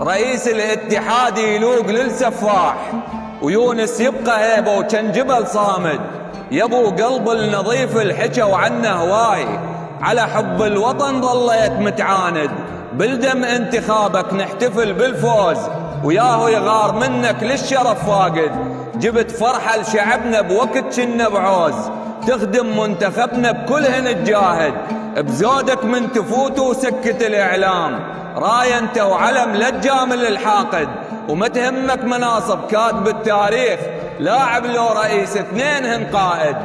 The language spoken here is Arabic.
رئيس الاتحاد يلوق للسفاح، ويونس يبقى هيبه وكان جبل صامد. يابو قلب النظيف الحكى وعنه هواي، على حب الوطن ظليت متعاند. بالدم انتخابك نحتفل بالفوز، وياهو يغار منك للشرف فاقد. جبت فرحة لشعبنا بوقت كنا بعوز، تخدم منتخبنا بكلهن تجاهد. بزودك من تفوت وسكت الإعلام، راية انت وعلم لا تجامل الحاقد. وما تهمك مناصب كاتب التاريخ، لاعب لو رئيس اثنينهن قائد.